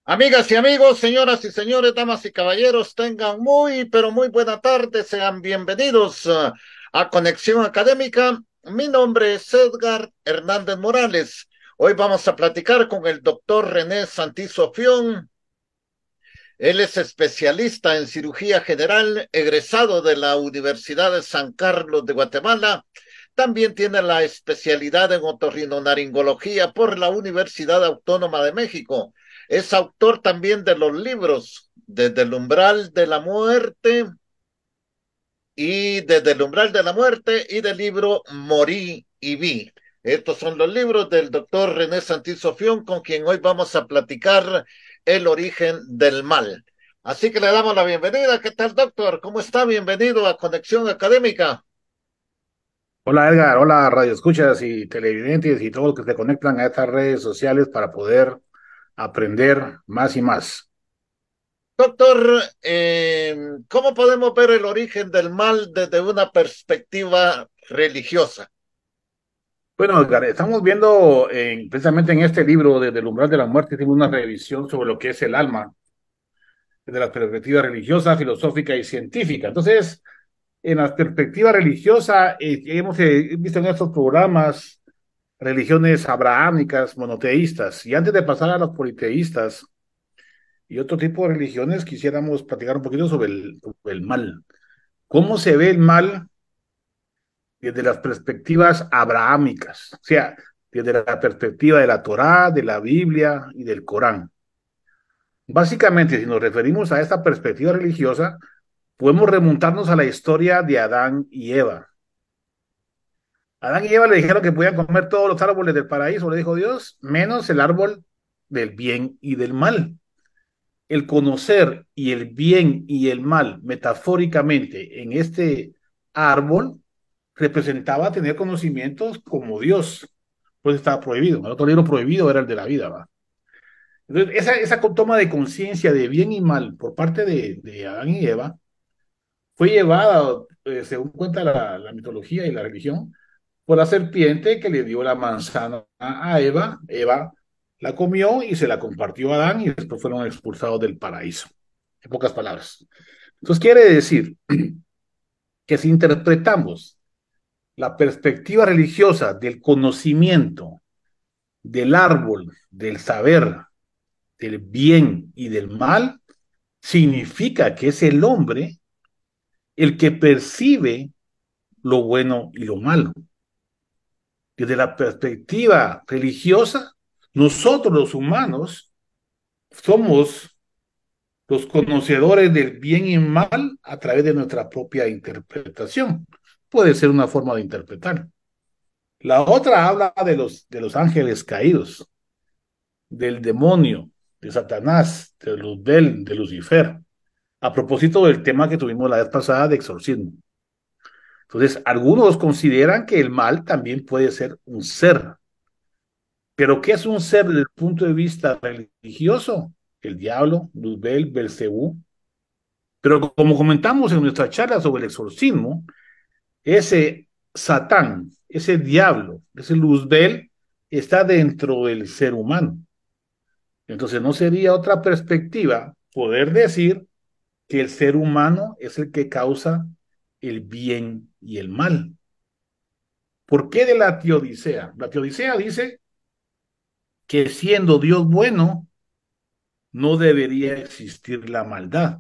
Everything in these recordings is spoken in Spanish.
Amigas y amigos, señoras y señores, damas y caballeros, tengan muy, pero muy buena tarde. Sean bienvenidos a Conexión Académica. Mi nombre es Edgar Hernández Morales. Hoy vamos a platicar con el doctor René Santizo Fión. Él es especialista en cirugía general, egresado de la Universidad de San Carlos de Guatemala. También tiene la especialidad en otorrinolaringología por la Universidad Autónoma de México. Es autor también de los libros Desde el umbral de la muerte y Desde el umbral de la muerte y del libro Morí y vi. Estos son los libros del doctor René Santizo Fión, con quien hoy vamos a platicar el origen del mal. Así que le damos la bienvenida. ¿Qué tal, doctor? ¿Cómo está? Bienvenido a Conexión Académica. Hola Edgar, hola Radio Escuchas y televidentes y todos los que se conectan a estas redes sociales para poder aprender más y más. Doctor, ¿cómo podemos ver el origen del mal desde una perspectiva religiosa? Bueno, Edgar, estamos viendo precisamente en este libro, Desde el umbral de la muerte, hicimos una revisión sobre lo que es el alma, desde la perspectiva religiosa, filosófica y científica. Entonces, en la perspectiva religiosa, hemos visto en estos programas religiones abrahámicas, monoteístas, y antes de pasar a los politeístas, y otro tipo de religiones, quisiéramos platicar un poquito sobre el mal. ¿Cómo se ve el mal desde las perspectivas abrahámicas? O sea, desde la perspectiva de la Torá, de la Biblia y del Corán. Básicamente, si nos referimos a esta perspectiva religiosa, podemos remontarnos a la historia de Adán y Eva. Adán y Eva le dijeron que podían comer todos los árboles del paraíso, le dijo Dios, menos el árbol del bien y del mal. El conocer y el bien y el mal metafóricamente en este árbol representaba tener conocimientos como Dios, pues estaba prohibido. El otro libro prohibido era el de la vida, ¿va? Entonces, esa toma de conciencia de bien y mal por parte de Adán y Eva fue llevada, según cuenta la mitología y la religión, por la serpiente que le dio la manzana a Eva. Eva la comió y se la compartió a Adán y después fueron expulsados del paraíso. En pocas palabras. Entonces quiere decir que si interpretamos la perspectiva religiosa del conocimiento, del árbol, del saber, del bien y del mal, significa que es el hombre el que percibe lo bueno y lo malo. Desde la perspectiva religiosa, nosotros los humanos somos los conocedores del bien y mal a través de nuestra propia interpretación. Puede ser una forma de interpretar. La otra habla de los ángeles caídos, del demonio, de Satanás, de Luzbel, de Lucifer, a propósito del tema que tuvimos la vez pasada de exorcismo. Entonces, algunos consideran que el mal también puede ser un ser. Pero ¿qué es un ser desde el punto de vista religioso? El diablo, Luzbel, Belcebú. Pero como comentamos en nuestra charla sobre el exorcismo, ese Satán, ese diablo, ese Luzbel, está dentro del ser humano. Entonces no sería otra perspectiva poder decir que el ser humano es el que causa el bien y el mal. ¿Por qué de la teodicea? La teodicea dice que siendo Dios bueno, no debería existir la maldad,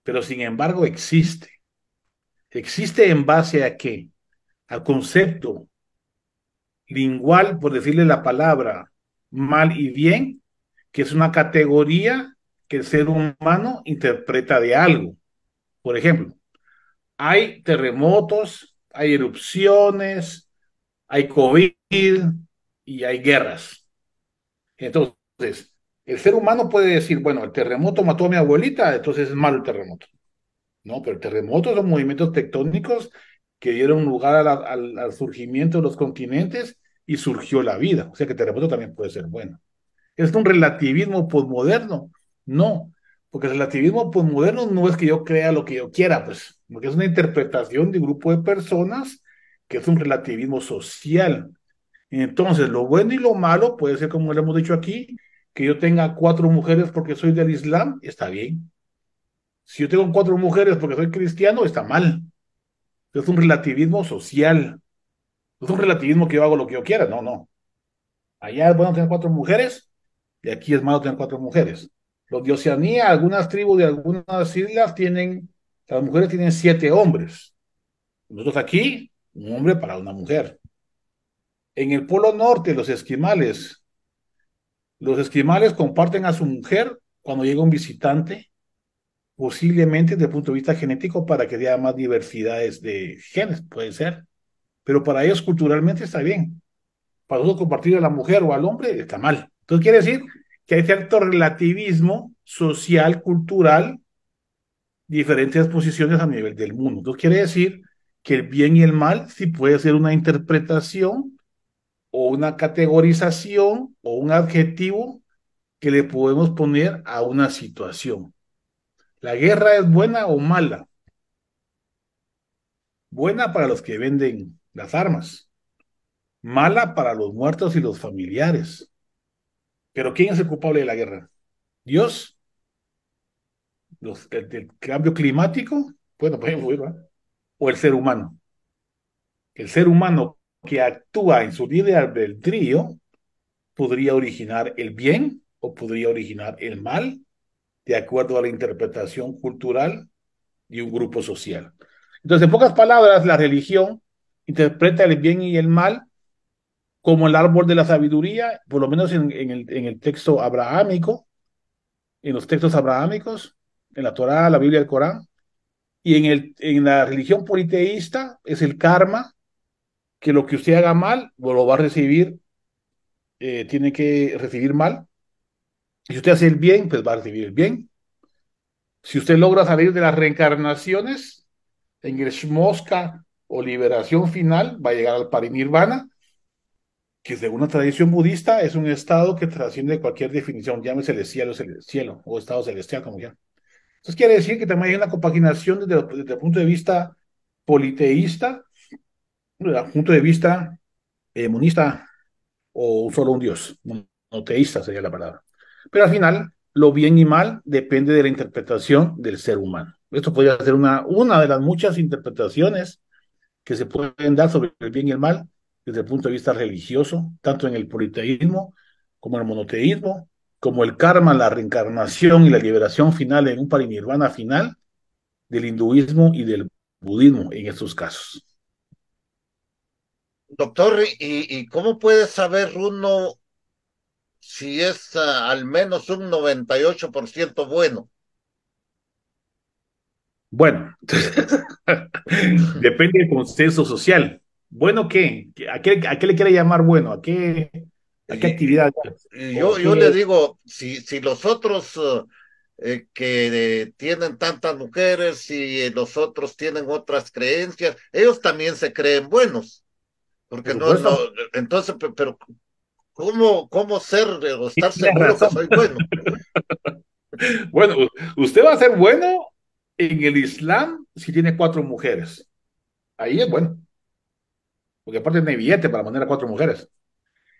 pero sin embargo existe. ¿Existe en base a qué? Al concepto lingual, por decirle la palabra mal y bien, que es una categoría que el ser humano interpreta de algo. Por ejemplo, hay terremotos, hay erupciones, hay COVID y hay guerras. Entonces, el ser humano puede decir, bueno, el terremoto mató a mi abuelita, entonces es malo el terremoto. No, pero el terremoto son movimientos tectónicos que dieron lugar al surgimiento de los continentes y surgió la vida. O sea que el terremoto también puede ser bueno. ¿Es un relativismo posmoderno? No, porque el relativismo posmoderno no es que yo crea lo que yo quiera, pues, porque es una interpretación de un grupo de personas que es un relativismo social. Entonces, lo bueno y lo malo puede ser, como le hemos dicho aquí, que yo tenga 4 mujeres porque soy del Islam, está bien. Si yo tengo 4 mujeres porque soy cristiano, está mal. Es un relativismo social. No es un relativismo que yo hago lo que yo quiera. No, no. Allá es bueno tener 4 mujeres y aquí es malo tener 4 mujeres. Los de Oceanía, algunas tribus de algunas islas tienen, las mujeres tienen 7 hombres. Nosotros aquí, un hombre para una mujer. En el Polo Norte, los esquimales comparten a su mujer cuando llega un visitante, posiblemente desde el punto de vista genético para que haya más diversidades de genes, puede ser. Pero para ellos culturalmente está bien. Para nosotros compartir a la mujer o al hombre está mal. Entonces quiere decir que hay cierto relativismo social, cultural, diferentes posiciones a nivel del mundo. Entonces quiere decir que el bien y el mal sí puede ser una interpretación o una categorización o un adjetivo que le podemos poner a una situación. ¿La guerra es buena o mala? Buena para los que venden las armas, mala para los muertos y los familiares. Pero ¿quién es el culpable de la guerra? ¿Dios? ¿El cambio climático? Bueno, pues, o el ser humano. El ser humano que actúa en su libre albedrío podría originar el bien o podría originar el mal, de acuerdo a la interpretación cultural de un grupo social. Entonces, en pocas palabras, la religión interpreta el bien y el mal como el árbol de la sabiduría, por lo menos en el texto abrahámico, en los textos abrahámicos, en la Torá, la Biblia, el Corán, y en la religión politeísta es el karma, que lo que usted haga mal, lo va a recibir, tiene que recibir mal. Si usted hace el bien, pues va a recibir el bien. Si usted logra salir de las reencarnaciones, en el Shmoska o liberación final, va a llegar al parinirvana, que según la tradición budista es un estado que trasciende cualquier definición, llámese el cielo o estado celestial, como ya. Entonces quiere decir que también hay una compaginación desde el punto de vista politeísta, desde el punto de vista monista o solo un dios, monoteísta sería la palabra. Pero al final, lo bien y mal depende de la interpretación del ser humano. Esto podría ser una de las muchas interpretaciones que se pueden dar sobre el bien y el mal desde el punto de vista religioso, tanto en el politeísmo como en el monoteísmo, como el karma, la reencarnación y la liberación final en un parinirvana final del hinduismo y del budismo en estos casos. Doctor, ¿y cómo puede saber uno si es al menos un 98% bueno? Bueno, depende del consenso social. ¿Bueno qué? ¿A qué le quiere llamar bueno? ¿A qué Y, actividad? ¿O yo le qué? digo, si los otros que tienen tantas mujeres y los otros tienen otras creencias, ellos también se creen buenos, Por porque no, supuesto, entonces, pero ¿cómo ser o estar tiene seguro que razón. soy bueno? Bueno, usted va a ser bueno en el Islam si tiene 4 mujeres. Ahí es bueno, porque aparte tiene billete para poner a 4 mujeres.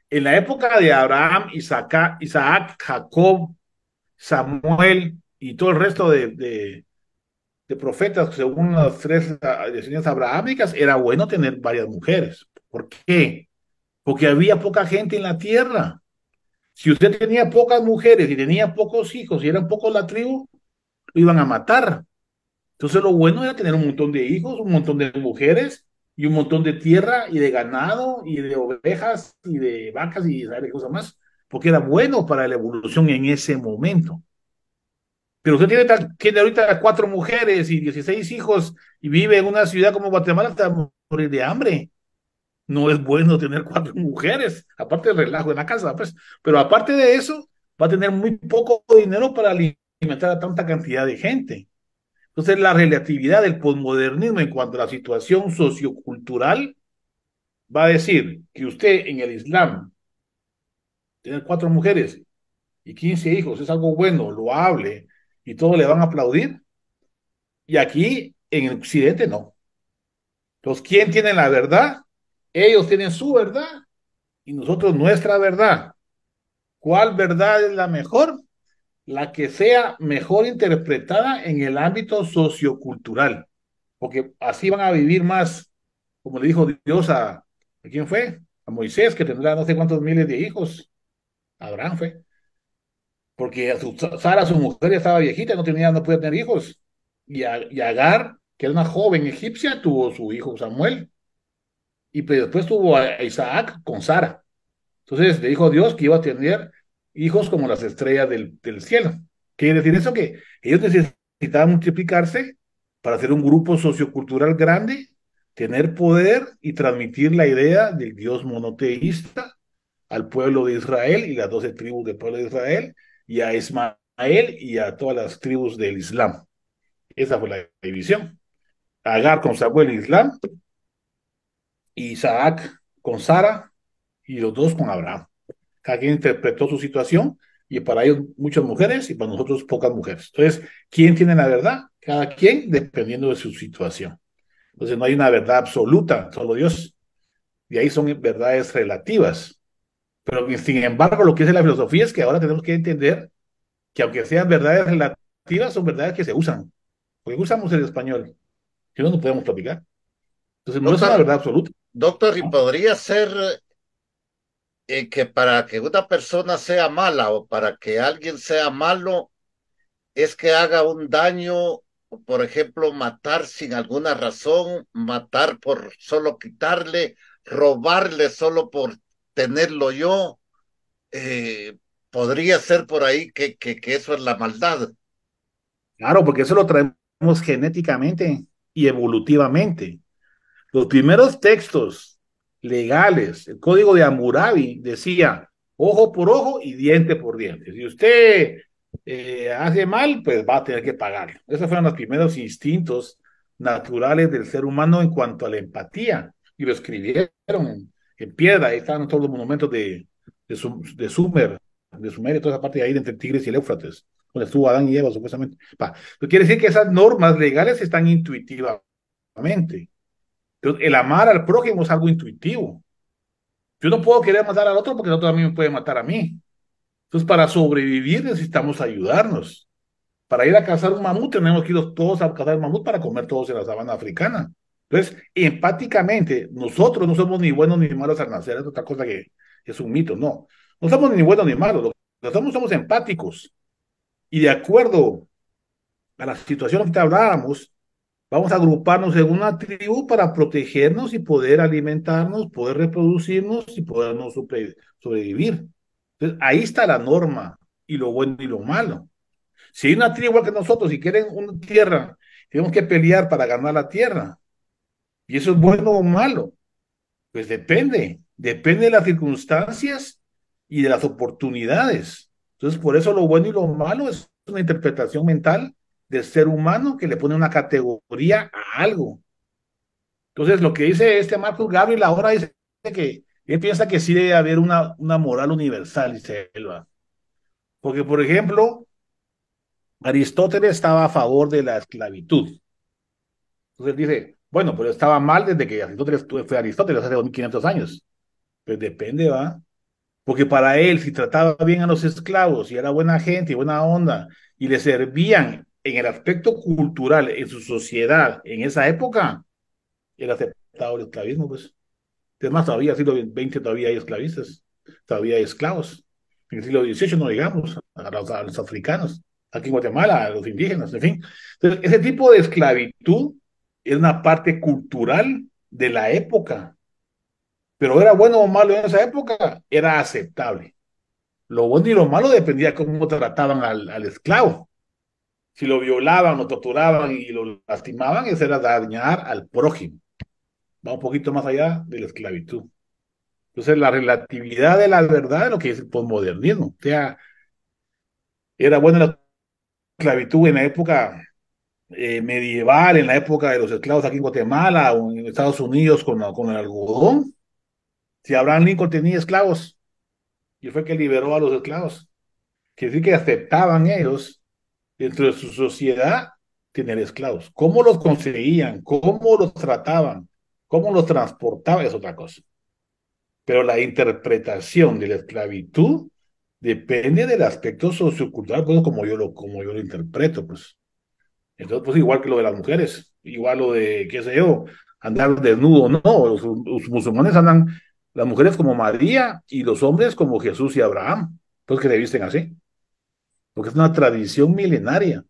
En la época de Abraham, Isaac, Jacob, Samuel y todo el resto de profetas, según las 3 decisiones abrahámicas, era bueno tener varias mujeres. ¿Por qué? Porque había poca gente en la tierra. Si usted tenía pocas mujeres y tenía pocos hijos y eran pocos la tribu, lo iban a matar. Entonces lo bueno era tener un montón de hijos, un montón de mujeres y un montón de tierra y de ganado y de ovejas y de vacas y de cosas más, porque era bueno para la evolución en ese momento. Pero usted tiene ahorita 4 mujeres y 16 hijos y vive en una ciudad como Guatemala, está a morir de hambre. No es bueno tener 4 mujeres, aparte del relajo en la casa, pues. Pero aparte de eso, va a tener muy poco dinero para alimentar a tanta cantidad de gente. Entonces, la relatividad del posmodernismo en cuanto a la situación sociocultural va a decir que usted en el Islam tener 4 mujeres y 15 hijos es algo bueno, loable, y todos le van a aplaudir. Y aquí en el Occidente no. Entonces, ¿quién tiene la verdad? Ellos tienen su verdad y nosotros nuestra verdad. ¿Cuál verdad es la mejor? La que sea mejor interpretada en el ámbito sociocultural, porque así van a vivir más, como le dijo Dios ¿a quién fue? A Moisés, que tendrá no sé cuántos miles de hijos. Abraham fue, porque Sara, su mujer, ya estaba viejita, no podía tener hijos. Y Agar, que era una joven egipcia, tuvo su hijo Samuel, y pues después tuvo a Isaac con Sara. Entonces le dijo Dios que iba a tener hijos como las estrellas del cielo. Quiere decir eso que ellos necesitaban multiplicarse para hacer un grupo sociocultural grande, tener poder y transmitir la idea del Dios monoteísta al pueblo de Israel y las 12 tribus del pueblo de Israel y a Ismael y a todas las tribus del Islam. Esa fue la división. Agar con Samuel Islam, Isaac con Sara y los dos con Abraham. Cada quien interpretó su situación y para ellos muchas mujeres y para nosotros pocas mujeres. Entonces, ¿quién tiene la verdad? Cada quien dependiendo de su situación. Entonces, no hay una verdad absoluta, solo Dios. Y ahí son verdades relativas. Pero, sin embargo, lo que dice la filosofía es que ahora tenemos que entender que aunque sean verdades relativas, son verdades que se usan. Porque usamos el español. Si no, no podemos platicar. Entonces, no es una Doctor, verdad absoluta, doctor, ¿y ¿no? podría ser que para que una persona sea mala o para que alguien sea malo, es que haga un daño, por ejemplo, matar sin alguna razón, matar por solo quitarle, robarle solo por tenerlo yo? eh, Podría ser por ahí que eso es la maldad. Claro, porque eso lo traemos genéticamente y evolutivamente. Los primeros textos legales, el código de Hammurabi decía ojo por ojo y diente por diente. Si usted hace mal, pues va a tener que pagar. Esos fueron los primeros instintos naturales del ser humano en cuanto a la empatía. Y lo escribieron en piedra. Ahí están todos los monumentos de Sumer y toda esa parte de ahí entre Tigris y el Éufrates, donde estuvo Adán y Eva supuestamente. Quiere decir que esas normas legales están intuitivamente. Entonces, el amar al prójimo es algo intuitivo. Yo no puedo querer matar al otro porque el otro también me puede matar a mí. Entonces, para sobrevivir necesitamos ayudarnos. Para ir a cazar un mamut tenemos que ir todos a cazar un mamut para comer todos en la sabana africana. Entonces, empáticamente, nosotros no somos ni buenos ni malos al nacer. Es otra cosa que es un mito. No, no somos ni buenos ni malos. Lo que somos empáticos. Y de acuerdo a la situación que hablábamos, vamos a agruparnos en una tribu para protegernos y poder alimentarnos, poder reproducirnos y podernos sobrevivir. Entonces, ahí está la norma y lo bueno y lo malo. Si hay una tribu igual que nosotros y quieren una tierra, tenemos que pelear para ganar la tierra. ¿Y eso es bueno o malo? Pues depende de las circunstancias y de las oportunidades. Entonces, por eso lo bueno y lo malo es una interpretación mental del ser humano que le pone una categoría a algo. Entonces, lo que dice este Marcus Gabriel ahora dice que él piensa que sí debe haber una moral universal, dice él, ¿va? Porque, por ejemplo, Aristóteles estaba a favor de la esclavitud. Entonces él dice, bueno, pero estaba mal desde que Aristóteles fue Aristóteles hace 1500 años. Pues depende, ¿va? Porque para él, si trataba bien a los esclavos y era buena gente y buena onda y le servían en el aspecto cultural en su sociedad en esa época, era aceptado el esclavismo, pues. Es más, todavía, siglo XX todavía hay esclavistas, todavía hay esclavos. En el siglo XVIII no digamos, a los africanos, aquí en Guatemala, a los indígenas, en fin. Entonces, ese tipo de esclavitud es una parte cultural de la época, pero era bueno o malo en esa época, era aceptable. Lo bueno y lo malo dependía de cómo trataban al esclavo. Si lo violaban, lo torturaban y lo lastimaban, eso era dañar al prójimo. Va un poquito más allá de la esclavitud. Entonces, la relatividad de la verdad es lo que es el posmodernismo. O sea, era buena la esclavitud en la época medieval, en la época de los esclavos aquí en Guatemala o en Estados Unidos con el algodón. Si Abraham Lincoln tenía esclavos y fue que liberó a los esclavos, quiere decir que aceptaban ellos dentro de su sociedad tener esclavos. ¿Cómo los conseguían? ¿Cómo los trataban? ¿Cómo los transportaban? Es otra cosa. Pero la interpretación de la esclavitud Depende del aspecto sociocultural, pues, como yo lo interpreto, pues. Entonces, pues igual que lo de las mujeres, igual lo de, qué sé yo, andar desnudo, no, los musulmanes andan, las mujeres como María y los hombres como Jesús y Abraham, pues que se visten así, porque es una tradición milenaria.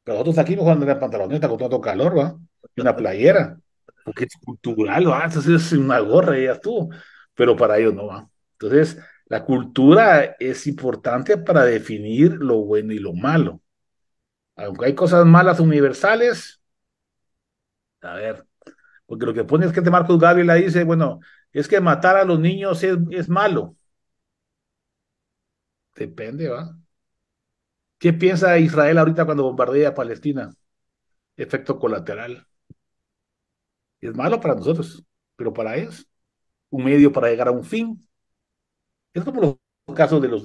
Pero nosotros aquí mejor andar en pantaloneta con tanto calor, ¿va? Y una playera, porque es cultural, ¿va? Entonces es una gorra y ya estuvo, pero para ellos no va. Entonces, la cultura es importante para definir lo bueno y lo malo. Aunque hay cosas malas universales, a ver, porque lo que pone es que este Marcos Gabriela dice, bueno, es que matar a los niños es malo. Depende, ¿va? ¿Qué piensa Israel ahorita cuando bombardea a Palestina? Efecto colateral. Es malo para nosotros, pero para ellos, un medio para llegar a un fin. Es como los casos de los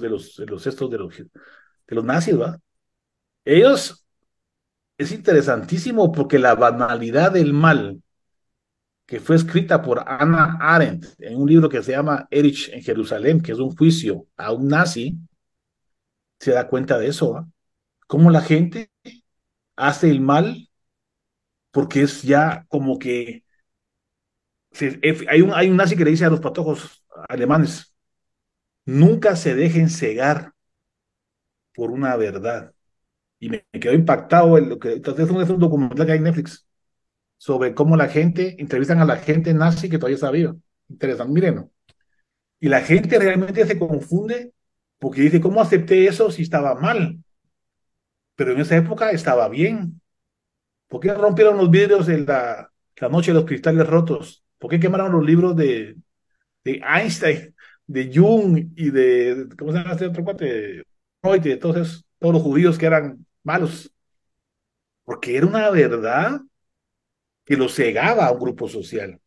nazis, ¿va? Ellos, es interesantísimo porque la banalidad del mal, que fue escrita por Hannah Arendt en un libro que se llama Erich en Jerusalén, que es un juicio a un nazi, se da cuenta de eso, ¿va? Cómo la gente hace el mal porque es ya como que hay un nazi que le dice a los patojos alemanes, nunca se dejen cegar por una verdad. Y me quedó impactado en lo que entonces es un documental que hay en Netflix sobre cómo la gente entrevistan a la gente nazi que todavía está viva. Interesante, miren. Y la gente realmente se confunde porque dice, ¿cómo acepté eso si estaba mal? Pero en esa época estaba bien. ¿Por qué rompieron los vidrios en la noche de los cristales rotos? ¿Por qué quemaron los libros de Einstein, de Jung y ¿cómo se llama este otro cuate? Freud, de todos los judíos que eran malos? Porque era una verdad que los cegaba a un grupo social.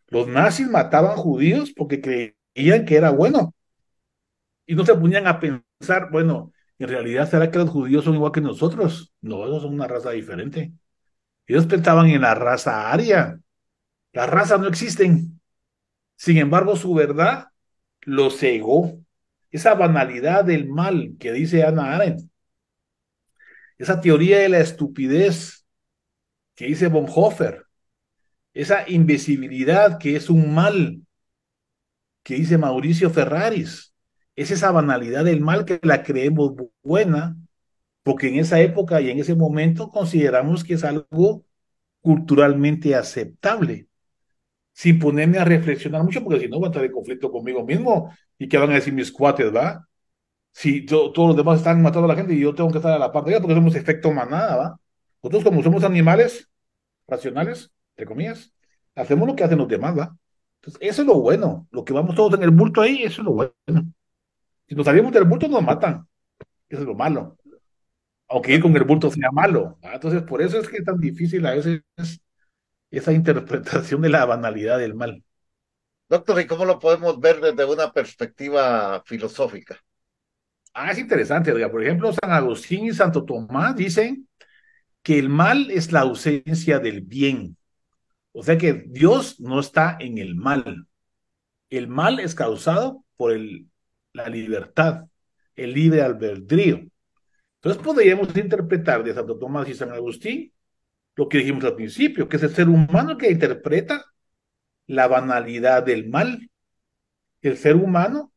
Los nazis mataban judíos porque creían que era bueno y no se ponían a pensar, bueno, en realidad, ¿será que los judíos son igual que nosotros? No, ellos son una raza diferente. Ellos pensaban en la raza aria. Las razas no existen. Sin embargo, su verdad lo cegó. Esa banalidad del mal que dice Hannah Arendt, esa teoría de la estupidez que dice Bonhoeffer, esa invisibilidad que es un mal que dice Mauricio Ferraris, es esa banalidad del mal que la creemos buena, porque en esa época y en ese momento consideramos que es algo culturalmente aceptable, sin ponerme a reflexionar mucho, porque si no voy a estar en conflicto conmigo mismo y qué van a decir mis cuates, ¿va? Si todos los demás están matando a la gente y yo tengo que estar a la parte de ellos porque somos efecto manada, ¿va? Nosotros como somos animales racionales, entre comillas, hacemos lo que hacen los demás, ¿va? Entonces, eso es lo bueno, lo que vamos todos en el bulto ahí, eso es lo bueno. Si nos salimos del bulto nos matan, eso es lo malo, aunque ir con el bulto sea malo, ¿va? Entonces, por eso es que es tan difícil a veces esa interpretación de la banalidad del mal. Doctor, ¿y cómo lo podemos ver desde una perspectiva filosófica? Es interesante, oiga, por ejemplo, San Agustín y Santo Tomás dicen que el mal es la ausencia del bien. O sea que Dios no está en el mal. El mal es causado por la libertad, el libre albedrío. Entonces podríamos interpretar de Santo Tomás y San Agustín lo que dijimos al principio, que es el ser humano que interpreta la banalidad del mal. El ser humano,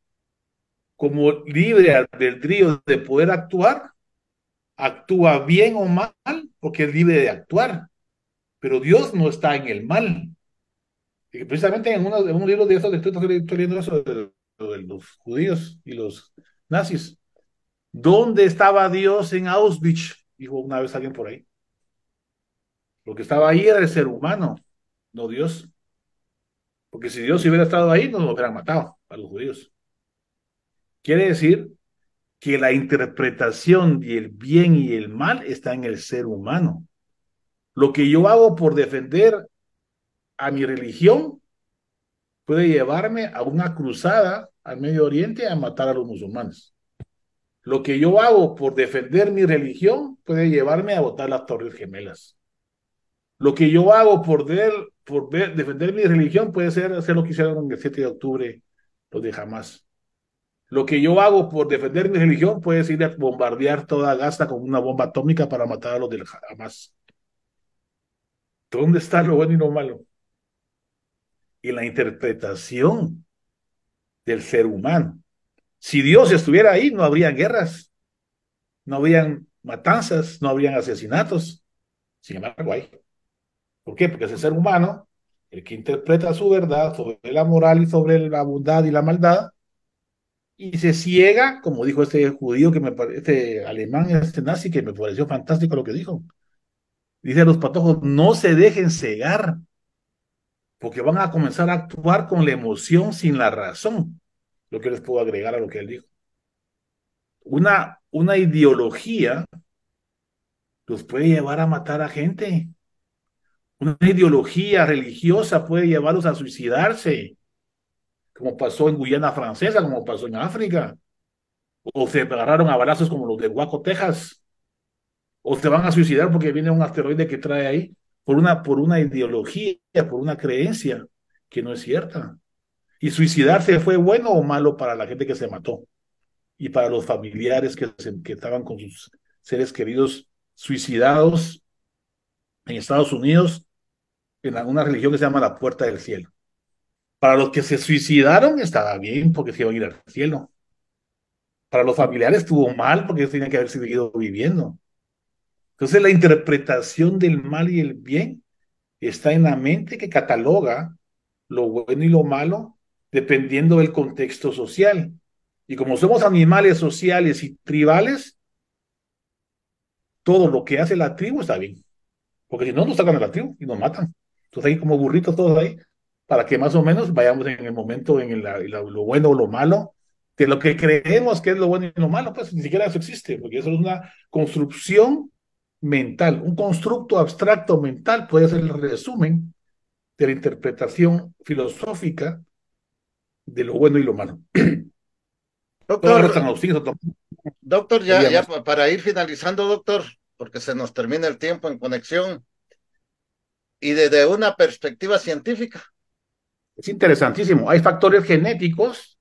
como libre albedrío de poder actuar, actúa bien o mal porque es libre de actuar. Pero Dios no está en el mal. Y precisamente en un libro de esos, estoy leyendo eso de los judíos y los nazis. ¿Dónde estaba Dios en Auschwitz? Dijo una vez alguien por ahí. Lo que estaba ahí era el ser humano, no Dios. Porque si Dios hubiera estado ahí, nos lo hubieran matado a los judíos. Quiere decir que la interpretación del bien y el mal está en el ser humano. Lo que yo hago por defender a mi religión puede llevarme a una cruzada al Medio Oriente a matar a los musulmanes. Lo que yo hago por defender mi religión puede llevarme a botar las Torres Gemelas. Lo que yo hago defender mi religión puede ser hacer lo que hicieron el 7 de octubre los de Hamas. Lo que yo hago por defender mi religión puede ir a bombardear toda Gaza con una bomba atómica para matar a los del Hamas. ¿Dónde está lo bueno y lo malo? En la interpretación del ser humano. Si Dios estuviera ahí, no habría guerras, no habrían matanzas, no habrían asesinatos. Sin embargo, hay. ¿Por qué? Porque es el ser humano el que interpreta su verdad sobre la moral y sobre la bondad y la maldad y se ciega, como dijo este judío que me este alemán, este nazi que me pareció fantástico lo que dijo. Dice a los patojos, no se dejen cegar, porque van a comenzar a actuar con la emoción sin la razón. Lo que les puedo agregar a lo que él dijo. Una ideología los puede llevar a matar a gente. Una ideología religiosa puede llevarlos a suicidarse, como pasó en Guyana Francesa, como pasó en África. O se agarraron a balazos como los de Waco, Texas. O se van a suicidar porque viene un asteroide que trae ahí por una ideología, por una creencia que no es cierta. Y suicidarse fue bueno o malo para la gente que se mató y para los familiares que estaban con sus seres queridos suicidados en Estados Unidos en una religión que se llama la Puerta del Cielo. Para los que se suicidaron estaba bien porque se iban a ir al cielo. Para los familiares estuvo mal porque ellos tenían que haber seguido viviendo. Entonces la interpretación del mal y el bien está en la mente que cataloga lo bueno y lo malo dependiendo del contexto social. Y como somos animales sociales y tribales, todo lo que hace la tribu está bien. Porque si no, nos sacan a la tribu y nos matan. Entonces ahí como burritos todos ahí, para que más o menos vayamos en el momento lo bueno o lo malo, de lo que creemos que es lo bueno y lo malo, pues ni siquiera eso existe, porque eso es una construcción mental, un constructo abstracto mental, puede ser el resumen de la interpretación filosófica de lo bueno y lo malo. Todos los Doctor, Agustín, doctor, ya digamos, para ir finalizando, doctor, porque se nos termina el tiempo en conexión y desde una perspectiva científica. es interesantísimo. Hay factores genéticos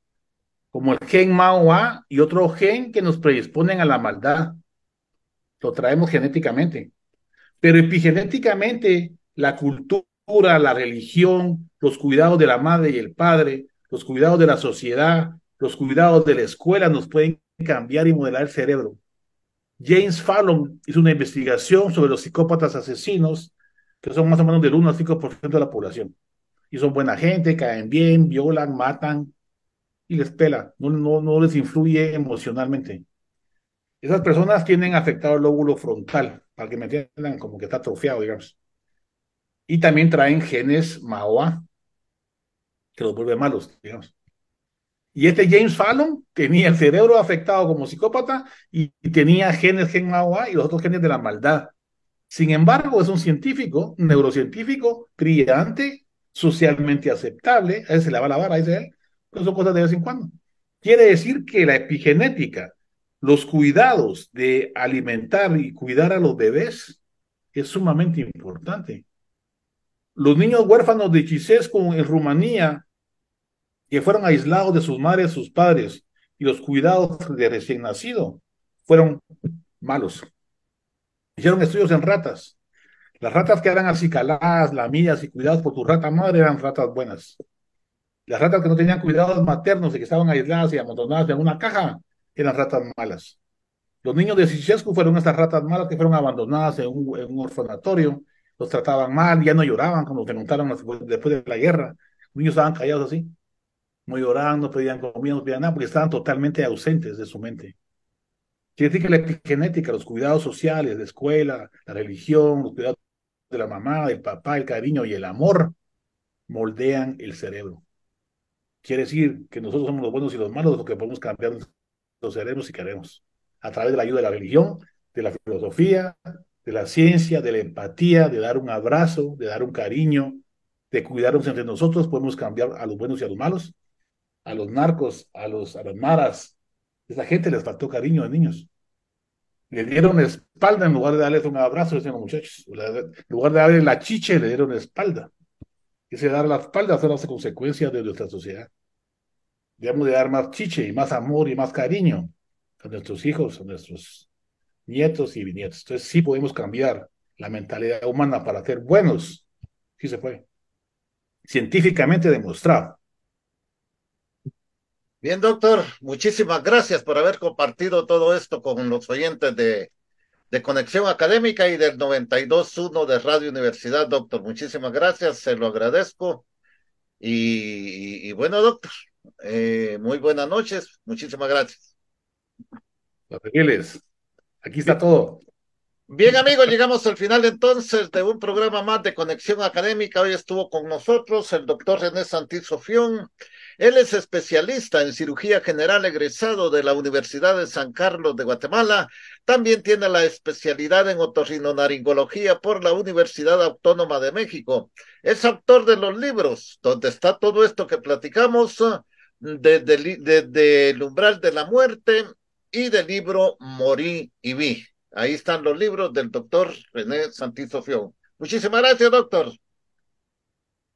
como el gen MAOA y otro gen que nos predisponen a la maldad. Lo traemos genéticamente. Pero epigenéticamente, la cultura, la religión, los cuidados de la madre y el padre, los cuidados de la sociedad, los cuidados de la escuela nos pueden cambiar y modelar el cerebro. James Fallon hizo una investigación sobre los psicópatas asesinos, que son más o menos del 1 al 5% de la población. Y son buena gente, caen bien, violan, matan y les pela, no les influye emocionalmente. Esas personas tienen afectado el lóbulo frontal, para que me entiendan, como que está atrofiado, digamos. Y también traen genes MAOA, que los vuelve malos, digamos. Y este James Fallon tenía el cerebro afectado como psicópata y tenía gen MAOA y los otros genes de la maldad. Sin embargo, es un científico, un neurocientífico, brillante, socialmente aceptable, a él se le va la vara, dice él, pero son cosas de vez en cuando. Quiere decir que la epigenética, los cuidados de alimentar y cuidar a los bebés es sumamente importante. Los niños huérfanos de Ceausescu en Rumanía, que fueron aislados de sus madres, sus padres, y los cuidados de recién nacido, fueron malos. Hicieron estudios en ratas. Las ratas que eran acicaladas, lamidas y cuidadas por tu rata madre eran ratas buenas. Las ratas que no tenían cuidados maternos y que estaban aisladas y amontonadas en una caja eran ratas malas. Los niños de Ceausescu fueron estas ratas malas que fueron abandonadas en un orfanatorio, los trataban mal, ya no lloraban cuando se montaron después de la guerra. Los niños estaban callados así, no lloraban, no pedían comida, no pedían nada, porque estaban totalmente ausentes de su mente. Quiere decir que la epigenética, los cuidados sociales, la escuela, la religión, los cuidados de la mamá, del papá, el cariño y el amor moldean el cerebro. Quiere decir que nosotros somos los buenos y los malos porque podemos cambiar los cerebros si queremos, a través de la ayuda de la religión, de la filosofía, de la ciencia, de la empatía, de dar un abrazo, de dar un cariño, de cuidarnos entre nosotros, podemos cambiar a los buenos y a los malos, a los narcos, a las maras. Esa gente les faltó cariño de niños. Le dieron espalda en lugar de darles un abrazo, decían los muchachos. En lugar de darle la chiche, le dieron espalda. Ese dar la espalda son las consecuencias de nuestra sociedad. Debemos de dar más chiche y más amor y más cariño a nuestros hijos, a nuestros nietos y bisnietos. Entonces sí podemos cambiar la mentalidad humana para ser buenos. Sí se puede. Científicamente demostrado. Bien, doctor, muchísimas gracias por haber compartido todo esto con los oyentes de Conexión Académica y del 92.1 de Radio Universidad, doctor. Muchísimas gracias, se lo agradezco. Y bueno, doctor, muy buenas noches, muchísimas gracias. Los fieles. Aquí está todo. Bien, amigos, llegamos al final entonces de un programa más de Conexión Académica. Hoy estuvo con nosotros el doctor René Santiz Sofión. Él es especialista en cirugía general egresado de la Universidad de San Carlos de Guatemala. También tiene la especialidad en otorrinolaringología por la Universidad Autónoma de México. Es autor de los libros donde está todo esto que platicamos, desde el umbral de la muerte y del libro Morí y Vi. Ahí están los libros del doctor René Santizo Fión. Muchísimas gracias, doctor.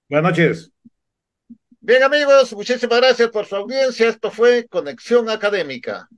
Buenas noches. Bien, amigos, muchísimas gracias por su audiencia. Esto fue Conexión Académica.